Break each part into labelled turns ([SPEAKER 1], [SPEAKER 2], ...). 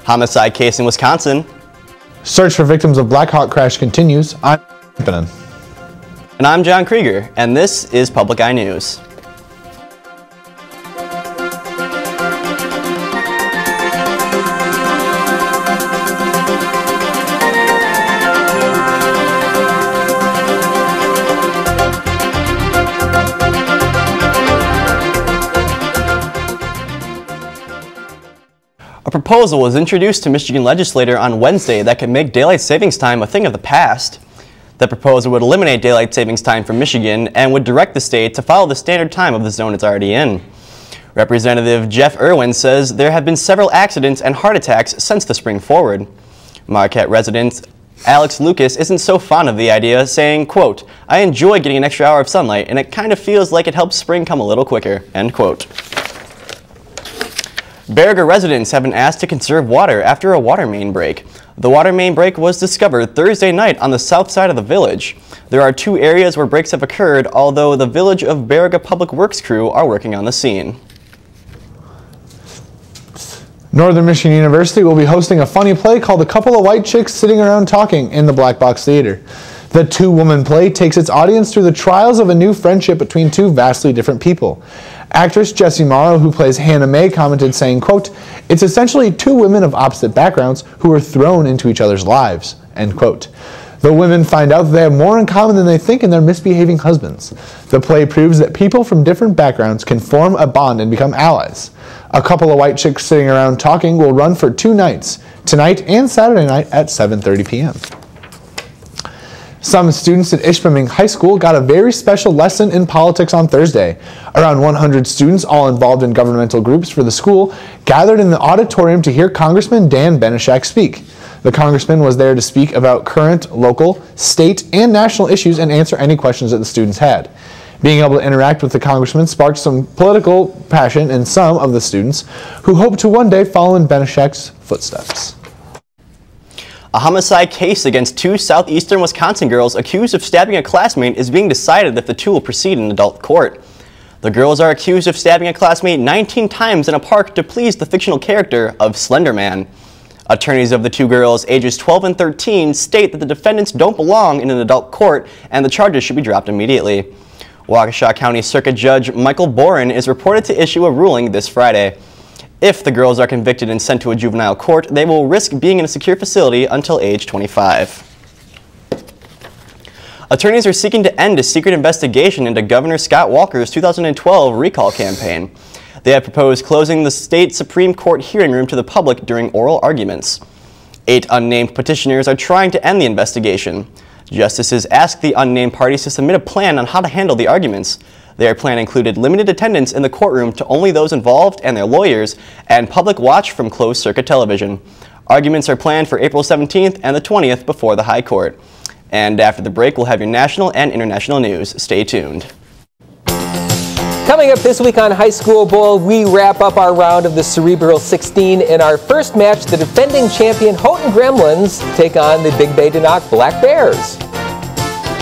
[SPEAKER 1] Homicide case in Wisconsin.
[SPEAKER 2] Search for victims of Black Hawk crash continues. I'm
[SPEAKER 1] And I'm John Krieger, and this is Public Eye News. A proposal was introduced to Michigan legislature on Wednesday that could make daylight savings time a thing of the past. The proposal would eliminate daylight savings time for Michigan and would direct the state to follow the standard time of the zone it's already in. Representative Jeff Irwin says there have been several accidents and heart attacks since the spring forward. Marquette resident Alex Lucas isn't so fond of the idea, saying, quote, "I enjoy getting an extra hour of sunlight and it kind of feels like it helps spring come a little quicker," end quote. Baraga residents have been asked to conserve water after a water main break. The water main break was discovered Thursday night on the south side of the village. There are 2 areas where breaks have occurred, although the Village of Baraga Public Works crew are working on the scene.
[SPEAKER 2] Northern Michigan University will be hosting a funny play called A Couple of White Chicks Sitting Around Talking in the Black Box Theater. The 2-woman play takes its audience through the trials of a new friendship between 2 vastly different people. Actress Jessie Morrow, who plays Hannah Mae, commented saying, quote, "It's essentially 2 women of opposite backgrounds who are thrown into each other's lives," end quote. The women find out that they have more in common than they think in their misbehaving husbands. The play proves that people from different backgrounds can form a bond and become allies. A Couple of White Chicks Sitting Around Talking will run for 2 nights, tonight and Saturday night at 7:30 p.m. Some students at Ishpeming High School got a very special lesson in politics on Thursday. Around 100 students, all involved in governmental groups for the school, gathered in the auditorium to hear Congressman Dan Benishak speak. The congressman was there to speak about current, local, state, and national issues and answer any questions that the students had. Being able to interact with the congressman sparked some political passion in some of the students who hope to one day follow in Benishak's footsteps.
[SPEAKER 1] A homicide case against 2 southeastern Wisconsin girls accused of stabbing a classmate is being decided if the 2 will proceed in adult court. The girls are accused of stabbing a classmate 19 times in a park to please the fictional character of Slender Man. Attorneys of the 2 girls, ages 12 and 13, state that the defendants don't belong in an adult court and the charges should be dropped immediately. Waukesha County Circuit Judge Michael Boren is reported to issue a ruling this Friday. If the girls are convicted and sent to a juvenile court, they will risk being in a secure facility until age 25. Attorneys are seeking to end a secret investigation into Governor Scott Walker's 2012 recall campaign. They have proposed closing the state Supreme Court hearing room to the public during oral arguments. 8 unnamed petitioners are trying to end the investigation. Justices asked the unnamed parties to submit a plan on how to handle the arguments. Their plan included limited attendance in the courtroom to only those involved and their lawyers, and public watch from closed-circuit television. Arguments are planned for April 17th and the 20th before the High Court. And after the break, we'll have your national and international news. Stay tuned.
[SPEAKER 3] Coming up this week on High School Bowl, we wrap up our round of the Cerebral 16. In our first match, the defending champion Houghton Gremlins take on the Big Bay Denok Black Bears.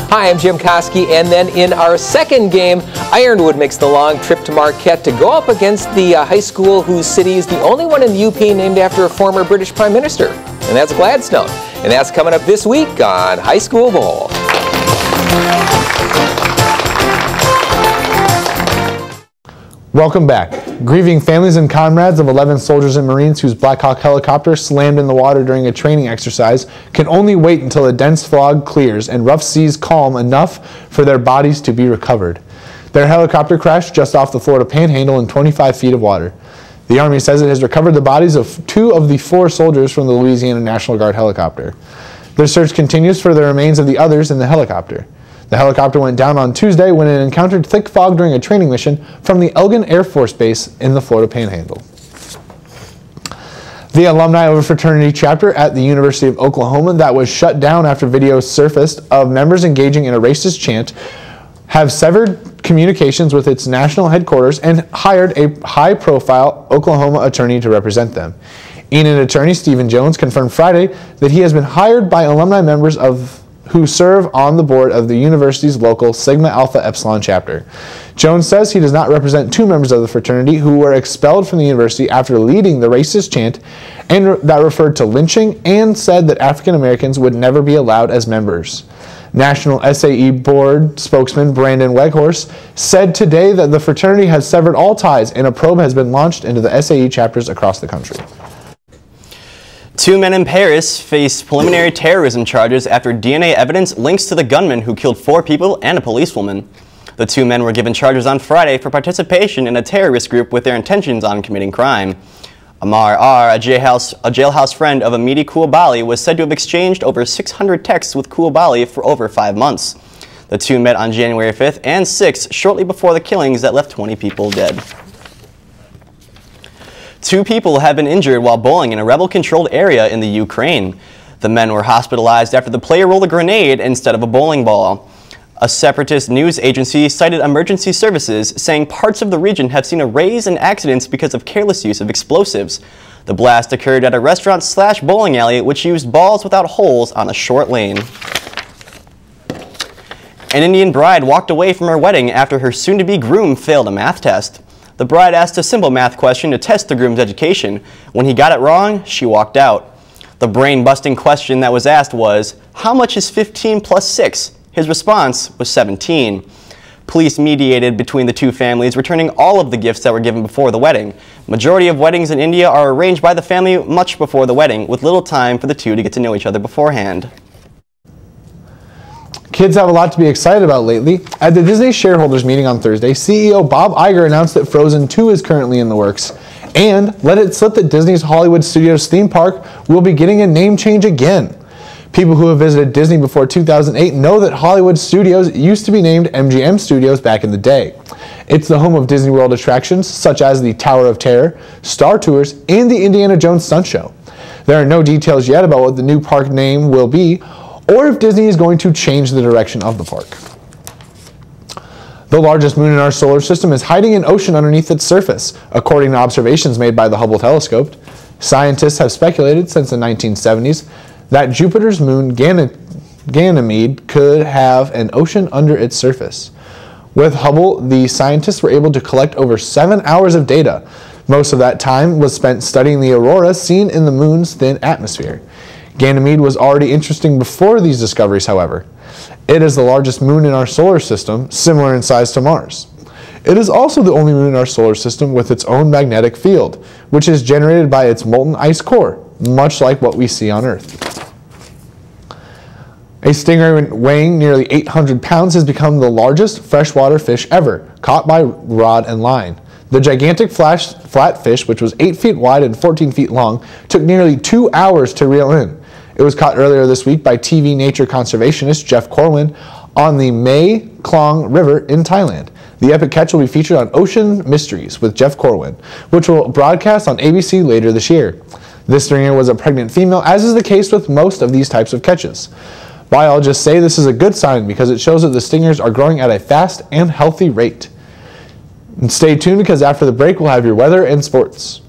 [SPEAKER 3] Hi, I'm Jim Koski, and then in our second game, Ironwood makes the long trip to Marquette to go up against the high school whose city is the only one in the UP named after a former British Prime Minister, and that's Gladstone. And that's coming up this week on High School Bowl.
[SPEAKER 2] Welcome back. Grieving families and comrades of 11 soldiers and Marines whose Black Hawk helicopter slammed in the water during a training exercise can only wait until the dense fog clears and rough seas calm enough for their bodies to be recovered. Their helicopter crashed just off the Florida Panhandle in 25 feet of water. The Army says it has recovered the bodies of 2 of the 4 soldiers from the Louisiana National Guard helicopter. Their search continues for the remains of the others in the helicopter. The helicopter went down on Tuesday when it encountered thick fog during a training mission from the Elgin Air Force Base in the Florida Panhandle. The alumni of a fraternity chapter at the University of Oklahoma that was shut down after videos surfaced of members engaging in a racist chant have severed communications with its national headquarters and hired a high-profile Oklahoma attorney to represent them. Enid attorney Stephen Jones confirmed Friday that he has been hired by alumni members who serve on the board of the university's local Sigma Alpha Epsilon chapter. Jones says he does not represent 2 members of the fraternity who were expelled from the university after leading the racist chant and that referred to lynching and said that African Americans would never be allowed as members. National SAE Board spokesman Brandon Weghorst said today that the fraternity has severed all ties and a probe has been launched into the SAE chapters across the country.
[SPEAKER 1] 2 men in Paris face preliminary terrorism charges after DNA evidence links to the gunman who killed 4 people and a policewoman. The 2 men were given charges on Friday for participation in a terrorist group with their intentions on committing crime. Amar R., a jailhouse friend of Amidi Koulibaly, was said to have exchanged over 600 texts with Koulibaly for over 5 months. The 2 met on January 5th and 6th, shortly before the killings that left 20 people dead. 2 people have been injured while bowling in a rebel-controlled area in the Ukraine. The men were hospitalized after the player rolled a grenade instead of a bowling ball. A separatist news agency cited emergency services, saying parts of the region have seen a rise in accidents because of careless use of explosives. The blast occurred at a restaurant/bowling alley which used balls without holes on a short lane. An Indian bride walked away from her wedding after her soon-to-be groom failed a math test. The bride asked a simple math question to test the groom's education. When he got it wrong, she walked out. The brain-busting question that was asked was, "How much is 15 plus 6? His response was 17. Police mediated between the 2 families, returning all of the gifts that were given before the wedding. Majority of weddings in India are arranged by the family much before the wedding, with little time for the 2 to get to know each other beforehand.
[SPEAKER 2] Kids have a lot to be excited about lately. At the Disney shareholders meeting on Thursday, CEO Bob Iger announced that Frozen 2 is currently in the works, and let it slip that Disney's Hollywood Studios theme park will be getting a name change again. People who have visited Disney before 2008 know that Hollywood Studios used to be named MGM Studios back in the day. It's the home of Disney World attractions such as the Tower of Terror, Star Tours, and the Indiana Jones Stunt Show. There are no details yet about what the new park name will be, or if Disney is going to change the direction of the park. The largest moon in our solar system is hiding an ocean underneath its surface, according to observations made by the Hubble telescope. Scientists have speculated since the 1970s that Jupiter's moon Ganymede could have an ocean under its surface. With Hubble, the scientists were able to collect over 7 hours of data. Most of that time was spent studying the aurora seen in the moon's thin atmosphere. Ganymede was already interesting before these discoveries, however. It is the largest moon in our solar system, similar in size to Mars. It is also the only moon in our solar system with its own magnetic field, which is generated by its molten ice core, much like what we see on Earth. A stingray weighing nearly 800 pounds has become the largest freshwater fish ever, caught by rod and line. The gigantic flatfish, which was 8 feet wide and 14 feet long, took nearly 2 hours to reel in. It was caught earlier this week by TV nature conservationist Jeff Corwin on the Mae Klong River in Thailand. The epic catch will be featured on Ocean Mysteries with Jeff Corwin, which will broadcast on ABC later this year. This stingray was a pregnant female, as is the case with most of these types of catches. Biologists say this is a good sign because it shows that the stingers are growing at a fast and healthy rate. And stay tuned because after the break we'll have your weather and sports.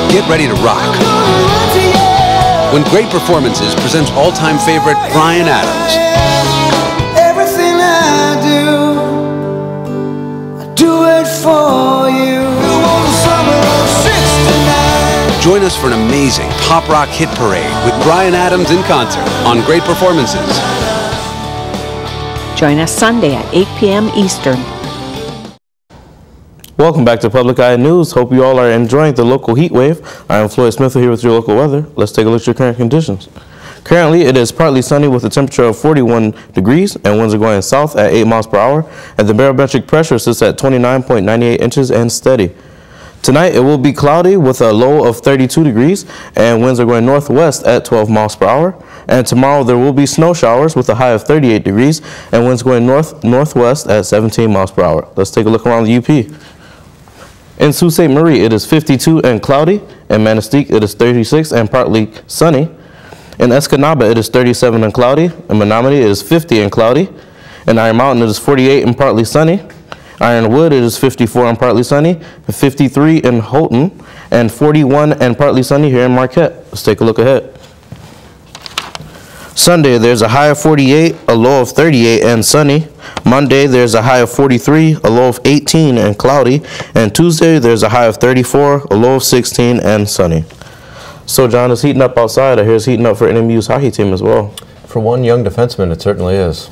[SPEAKER 4] Get ready to rock when Great Performances presents all-time favorite Bryan Adams.
[SPEAKER 5] Everything I do it for you. Summer of '69.
[SPEAKER 4] Join us for an amazing pop rock hit parade with Bryan Adams in concert on Great Performances.
[SPEAKER 6] Join us Sunday at 8 p.m. Eastern.
[SPEAKER 7] Welcome back to Public Eye News. Hope you all are enjoying the local heat wave. I am Floyd Smith here with your local weather. Let's take a look at your current conditions. Currently, it is partly sunny with a temperature of 41 degrees and winds are going south at 8 miles per hour. And the barometric pressure sits at 29.98 inches and steady. Tonight, it will be cloudy with a low of 32 degrees and winds are going northwest at 12 miles per hour. And tomorrow, there will be snow showers with a high of 38 degrees and winds going northwest at 17 miles per hour. Let's take a look around the UP. In Sault Ste. Marie, it is 52 and cloudy. In Manistee, it is 36 and partly sunny. In Escanaba, it is 37 and cloudy. In Menominee, it is 50 and cloudy. In Iron Mountain, it is 48 and partly sunny. Ironwood, it is 54 and partly sunny, 53 in Houghton, and 41 and partly sunny here in Marquette. Let's take a look ahead. Sunday, there's a high of 48, a low of 38 and sunny. Monday, there's a high of 43, a low of 18 and cloudy. And Tuesday, there's a high of 34, a low of 16 and sunny. So, John, it's heating up outside. I hear it's heating up for NMU's hockey team as well.
[SPEAKER 8] For one young defenseman, it certainly is.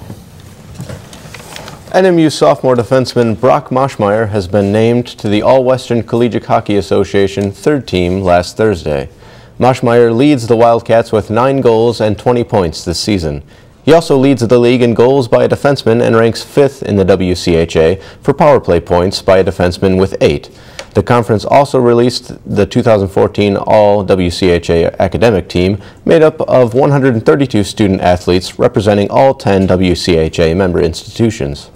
[SPEAKER 8] NMU sophomore defenseman Brock Moschmeyer has been named to the All-Western Collegiate Hockey Association third team last Thursday. Moschmeyer leads the Wildcats with 9 goals and 20 points this season. He also leads the league in goals by a defenseman and ranks 5th in the WCHA for power play points by a defenseman with 8. The conference also released the 2014 All-WCHA academic team made up of 132 student athletes representing all 10 WCHA member institutions.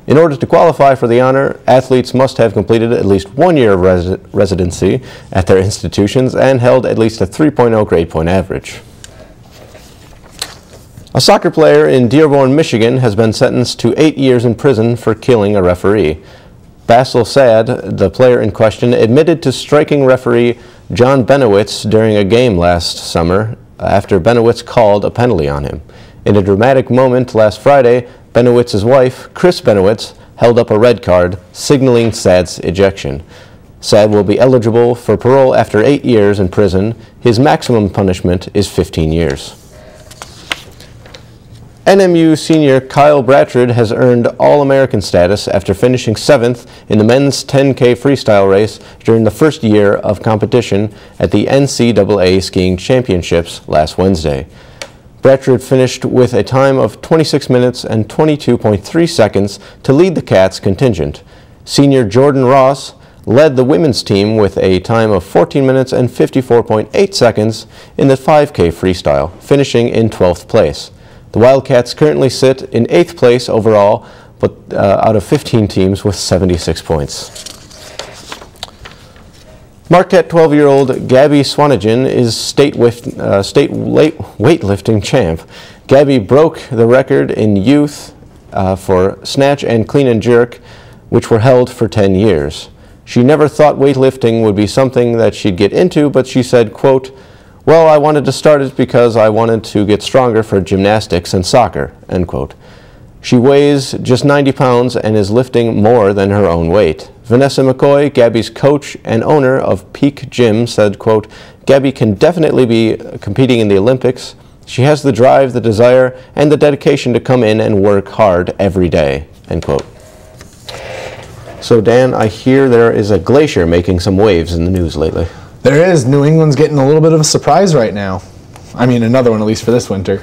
[SPEAKER 8] In order to qualify for the honor, athletes must have completed at least 1 year of residency at their institutions and held at least a 3.0 grade point average. A soccer player in Dearborn, Michigan has been sentenced to 8 years in prison for killing a referee. Basil Sad, the player in question, admitted to striking referee John Benowitz during a game last summer after Benowitz called a penalty on him. In a dramatic moment last Friday, Benowitz's wife, Chris Benowitz, held up a red card, signaling Sad's ejection. Sad will be eligible for parole after 8 years in prison. His maximum punishment is 15 years. NMU senior Kyle Bratchard has earned All-American status after finishing 7th in the men's 10K freestyle race during the first year of competition at the NCAA Skiing Championships last Wednesday. Bratchard finished with a time of 26 minutes and 22.3 seconds to lead the Cats contingent. Senior Jordan Ross led the women's team with a time of 14 minutes and 54.8 seconds in the 5K freestyle, finishing in 12th place. The Wildcats currently sit in 8th place overall, but out of 15 teams with 76 points. Marquette 12-year-old Gabby Swanigan is state weightlifting champ. Gabby broke the record in youth for snatch and clean and jerk, which were held for 10 years. She never thought weightlifting would be something that she'd get into, but she said, quote, "Well, I wanted to start it because I wanted to get stronger for gymnastics and soccer," end quote. She weighs just 90 pounds and is lifting more than her own weight. Vanessa McCoy, Gabby's coach and owner of Peak Gym, said, quote, "Gabby can definitely be competing in the Olympics. She has the drive, the desire, and the dedication to come in and work hard every day," end quote. So, Dan, I hear there is a glacier making some waves in the news lately.
[SPEAKER 2] There is. New England's getting a little bit of a surprise right now. I mean, another one, at least for this winter.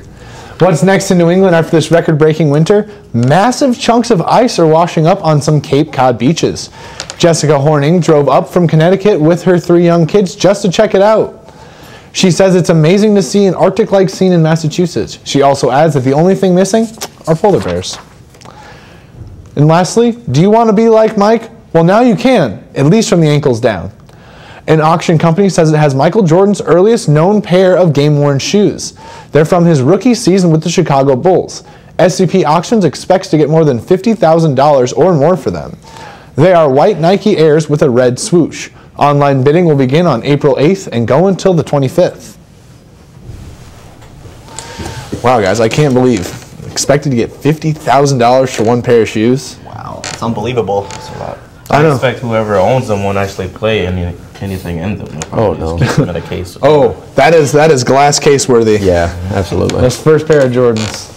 [SPEAKER 2] What's next in New England after this record-breaking winter? Massive chunks of ice are washing up on some Cape Cod beaches. Jessica Horning drove up from Connecticut with her 3 young kids just to check it out. She says it's amazing to see an Arctic-like scene in Massachusetts. She also adds that the only thing missing are polar bears. And lastly, do you want to be like Mike? Well, now you can, at least from the ankles down. An auction company says it has Michael Jordan's earliest known pair of game-worn shoes. They're from his rookie season with the Chicago Bulls. SCP Auctions expects to get more than $50,000 or more for them. They are white Nike Airs with a red swoosh. Online bidding will begin on April 8th and go until the 25th. Wow, guys, I can't believe. Expected to get $50,000 for one pair of shoes.
[SPEAKER 1] Wow, it's unbelievable.
[SPEAKER 7] I expect whoever owns them won't actually play anything in them.
[SPEAKER 2] Oh, no.
[SPEAKER 7] Just keep them in a case.
[SPEAKER 2] Oh, that is glass case worthy.
[SPEAKER 8] Yeah, absolutely.
[SPEAKER 2] This first pair of Jordans.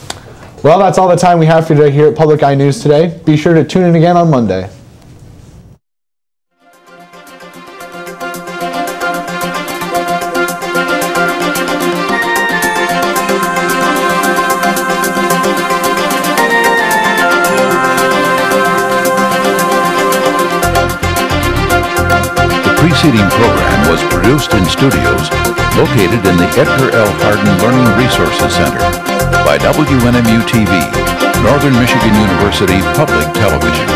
[SPEAKER 2] Well, that's all the time we have for today here at Public Eye News today. Be sure to tune in again on Monday.
[SPEAKER 9] The preceding program was produced in studios located in the Edgar L. Hardin Learning Resources Center by WNMU-TV, Northern Michigan University Public Television.